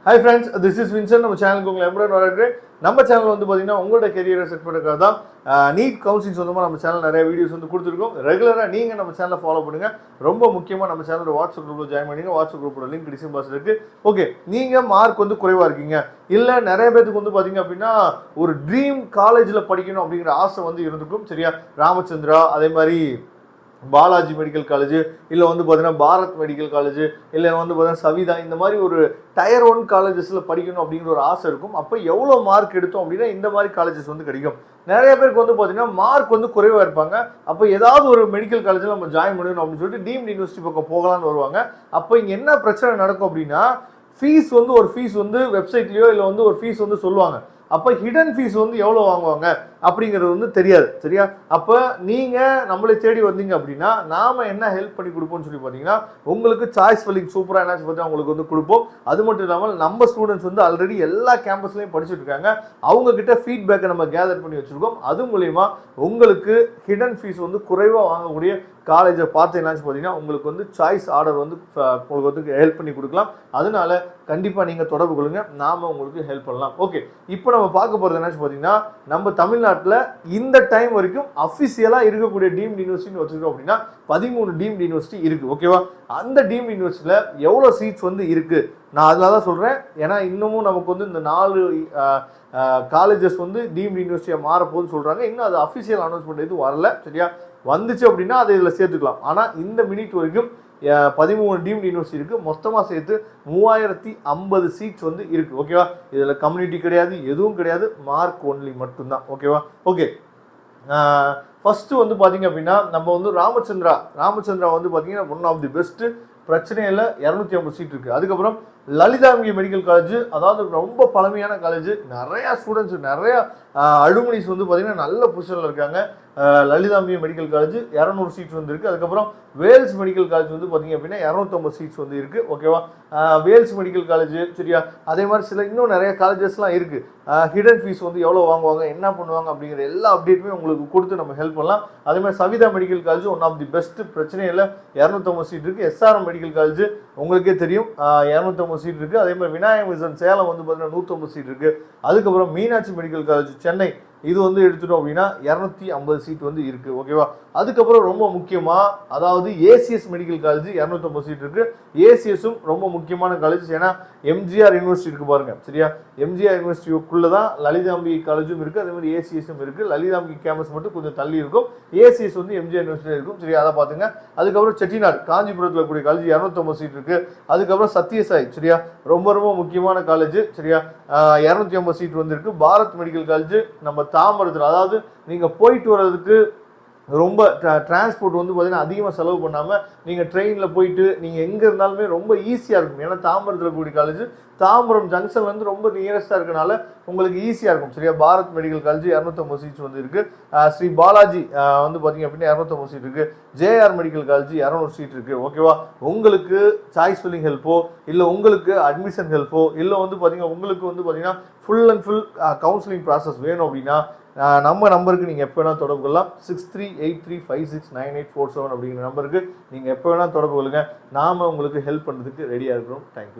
Hi friends, this is Vinson. நம்ம சேனலுக்கு உங்களை எப்படி வரவேற்கிறேன். நம்ம சேனல் வந்து பார்த்தீங்கன்னா உங்களோட கெரியரை செட் பண்ணுறதுக்காக தான் நீட் கவுன்சிலிங் சொந்தமாக நம்ம சேனல் நிறைய வீடியோஸ் வந்து கொடுத்துருக்கோம். ரெகுலராக நீங்கள் நம்ம சேனலை ஃபாலோ பண்ணுங்கள். ரொம்ப முக்கியமாக நம்ம சேனலோட வாட்ஸ்அப் குரூப்பில் ஜாயின் பண்ணிங்க. வாட்ஸ்அப் குரூப்போட லிங்க் டிஸ்கிரிப்ஷன் பாக்ஸில் இருக்குது. ஓகே, நீங்கள் மார்க் வந்து குறைவாக இருக்கீங்க, இல்லை நிறைய பேருக்கு வந்து பார்த்தீங்க அப்படின்னா ஒரு ட்ரீம் காலேஜில் படிக்கணும் அப்படிங்கிற ஆசை வந்து இருந்திருக்கும். சரியா, ராமச்சந்திரா, அதே மாதிரி பாலாஜி மெடிக்கல் காலேஜ், இல்லை வந்து பார்த்தீங்கன்னா பாரத் மெடிக்கல் காலேஜ், இல்லை வந்து பார்த்தீங்கன்னா சவிதா, இந்த மாதிரி ஒரு டயர் 1 காலேஜஸில் படிக்கணும் அப்படிங்கிற ஒரு ஆசை இருக்கும். அப்போ எவ்வளோ மார்க் எடுத்தோம் அப்படின்னா இந்த மாதிரி காலேஜஸ் வந்து கிடைக்கும். நிறைய பேருக்கு வந்து பார்த்தீங்கன்னா மார்க் வந்து குறைவாக இருப்பாங்க. அப்போ ஏதாவது ஒரு மெடிக்கல் காலேஜில் நம்ம ஜாயின் பண்ணணும் அப்படின்னு சொல்லிட்டு டீம்டு யூனிவர்சிட்டி பக்கம் போகலான்னு வருவாங்க. அப்போ இங்கே என்ன பிரச்சனை நடக்கும் அப்படின்னா, ஒரு ஃபீஸ் வந்து வெப்சைட்லேயோ இல்லை வந்து ஒரு ஃபீஸ் வந்து சொல்லுவாங்க. அப்போ ஹிடன் ஃபீஸ் வந்து எவ்வளோ வாங்குவாங்க அப்படிங்கிறது வந்து தெரியாது. சரியா, அப்போ நீங்கள் நம்மளை தேடி வந்தீங்க அப்படின்னா நாம் என்ன ஹெல்ப் பண்ணி கொடுப்போம்னு சொல்லி பார்த்தீங்கன்னா, உங்களுக்கு சாய்ஸ் ஃபில்லிங் சூப்பராக என்னாச்சு பார்த்தா உங்களுக்கு வந்து கொடுப்போம். அது மட்டும் இல்லாமல் நம்ம ஸ்டூடெண்ட்ஸ் வந்து ஆல்ரெடி எல்லா கேம்பஸ்லையும் படிச்சுட்டு இருக்காங்க. அவங்கக்கிட்ட ஃபீட்பேக்கை நம்ம கேதர் பண்ணி வச்சுருக்கோம். அது மூலயமா உங்களுக்கு ஹிடன் ஃபீஸ் வந்து குறைவாக வாங்கக்கூடிய காலேஜை பார்த்து என்னாச்சு பார்த்தீங்கன்னா உங்களுக்கு வந்து சாய்ஸ் ஆர்டர் வந்து உங்களுக்கு வந்து ஹெல்ப் பண்ணி கொடுக்கலாம். அதனால கண்டிப்பாக நீங்கள் தொடர்பு கொள்ளுங்க, நாம் உங்களுக்கு ஹெல்ப் பண்ணலாம். ஓகே, இப்போ நம்ம பார்க்க போகிறது என்னாச்சு பார்த்தீங்கன்னா, நம்ம தமிழ்நாட்டில் இந்த டைம் வரைக்கும் அஃபிஷியலாக இருக்கக்கூடிய டீம்டு யூனிவர்சிட்டின்னு வச்சுருக்கோம் அப்படின்னா 13 டீம்டு யூனிவர்சிட்டி இருக்குது. ஓகேவா, அந்த டீம்டு யூனிவர்சிட்டியில் எவ்வளோ சீட்ஸ் வந்து இருக்குது நான் அதில் தான் சொல்கிறேன். ஏன்னா இன்னமும் நமக்கு வந்து இந்த 4 காலேஜஸ் வந்து டீம்டு யூனிவர்சிட்டியாக மாறப்போகுதுன்னு சொல்கிறாங்க. இன்னும் அது அஃபிஷியல் அனௌன்ஸ்மெண்ட் எதுவும் வரல. சரியா, வந்துச்சு அப்படின்னா அதை இதில் சேர்த்துக்கலாம். ஆனால் இந்த மினிட் வரைக்கும் 13 டீம்டு யூனிவர்சிட்டி இருக்குது. மொத்தமாக சேர்த்து 3050 சீட்ஸ் வந்து இருக்குது. ஓகேவா, இதில் கம்யூனிட்டி கிடையாது, எதுவும் கிடையாது, மார்க் ஒன்லி மட்டும்தான். ஓகேவா, ஓகே. ஃபஸ்ட்டு வந்து பார்த்தீங்க அப்படின்னா நம்ம வந்து ராமச்சந்திரா வந்து பார்த்தீங்கன்னா ஒன் ஆஃப் தி பெஸ்ட்டு, பிரச்சனையில் 250 சீட் இருக்குது. அதுக்கப்புறம் லலிதாம்பிகை மெடிக்கல் காலேஜ், அதாவது ரொம்ப பழமையான காலேஜ், நிறையா ஸ்டூடெண்ட்ஸ் நிறையா அலுமினிஸ் வந்து பார்த்தீங்கன்னா நல்ல பொசிஷனில் இருக்காங்க. லலிதாம்பிகை மெடிக்கல் காலேஜ் 200 சீட்ஸ் வந்து இருக்குது. அதுக்கப்புறம் வேல்ஸ் மெடிக்கல் காலேஜ் வந்து பார்த்தீங்க அப்படின்னா 250 சீட்ஸ் வந்து இருக்குது. ஓகேவா, வேல்ஸ் மெடிக்கல் காலேஜ். சரியா, அதே மாதிரி சில இன்னும் நிறைய காலேஜஸ்லாம் இருக்குது. ஹிடன் ஃபீஸ் வந்து எவ்வளோ வாங்குவாங்க, என்ன பண்ணுவாங்க அப்படிங்கிற எல்லா அப்டேட்டுமே உங்களுக்கு கொடுத்து நம்ம ஹெல்ப் பண்ணலாம். அதே மாதிரி Saveetha medical college one of the best, பிரச்சனையில் 250 சீட் இருக்குது. எஸ்ஆர்எம் மெடிக்கல் காலேஜ் உங்களுக்கே தெரியும், 250 சீட் இருக்குது. அதே மாதிரி விநாயக மிஷன் சேலம் வந்து பார்த்தீங்கன்னா 150 சீட் இருக்குது. அதுக்கப்புறம் மீனாட்சி மெடிக்கல் காலேஜ் சென்னை, இது வந்து எடுத்துட்டோம் அப்படின்னா 250 சீட் வந்து இருக்குது. ஓகேவா, அதுக்கப்புறம் ரொம்ப முக்கியமாக அதாவது ஏசிஎஸ் மெடிக்கல் காலேஜ் 250 சீட் இருக்குது. ஏசிஎஸும் ரொம்ப முக்கியமான காலேஜ். ஏன்னா எம்ஜிஆர் யூனிவர்சிட்டி இருக்குது பாருங்க. சரியா, எம்ஜிஆர் யூனிவர்சிட்டிக்குள்ளே தான் லலிதாம்பிகை காலேஜும் இருக்குது, அதே மாதிரி ஏசிஎஸும் இருக்குது. லலிதாம்பிகை கேம்பஸ் மட்டும் கொஞ்சம் தள்ளி இருக்கும். ஏசிஎஸ் வந்து எம்ஜிஆர் யூனிவர்சிட்டி இருக்கும். சரியா, அதை பார்த்துங்க. அதுக்கப்புறம் செட்டிநாடு காஞ்சிபுரத்தில் கூடிய காலேஜ் 250 சீட் இருக்குது. அதுக்கப்புறம் சத்யசாய், சரியா, ரொம்ப ரொம்ப முக்கியமான காலேஜ். சரியா, 250 சீட் வந்து இருக்குது. பாரத் மெடிக்கல் காலேஜ் நம்ம தாம்பரத்தில், அதாவது நீங்கள் போயிட்டு வர்றதுக்கு ரொம்ப டிரான்ஸ்போர்ட் வந்து பார்த்தீங்கன்னா அதிகமாக செலவு பண்ணாமல் நீங்கள் ட்ரெயினில் போயிட்டு நீங்கள் எங்கே இருந்தாலுமே ரொம்ப ஈஸியாக இருக்கும். ஏன்னா தாம்பரத்தில் கூடிய காலேஜ் தாம்பரம் ஜங்ஷன்லேருந்து ரொம்ப நியரஸ்ட்டாக இருக்கனால உங்களுக்கு ஈஸியாக இருக்கும். சரியா, பாரத் மெடிக்கல் காலேஜ் 250 சீட்ஸ் வந்து இருக்குது. ஸ்ரீ பாலாஜி வந்து பார்த்தீங்க அப்படின்னா 250 சீட் இருக்குது. ஜேஆர் மெடிக்கல் காலேஜ் 200 சீட் இருக்குது. ஓகேவா, உங்களுக்கு சாய்ஸ் ஃபில்லிங் ஹெல்ப்போ, இல்லை உங்களுக்கு அட்மிஷன் ஹெல்ப்போ, இல்லை வந்து பார்த்தீங்கன்னா உங்களுக்கு வந்து பார்த்தீங்கன்னா full and full counselling process வேணும் அப்படின்னா நம்ம நம்பருக்கு நீங்கள் எப்போ வேணால் தொடர்பு கொள்ளலாம். 6383569847 அப்படிங்கிற நம்பருக்கு நீங்கள் எப்போ வேணால் தொடர்பு கொள்ளுங்கள். நாம் உங்களுக்கு ஹெல்ப் பண்ணுறதுக்கு ரெடியாக இருக்கிறோம். தேங்க்யூ.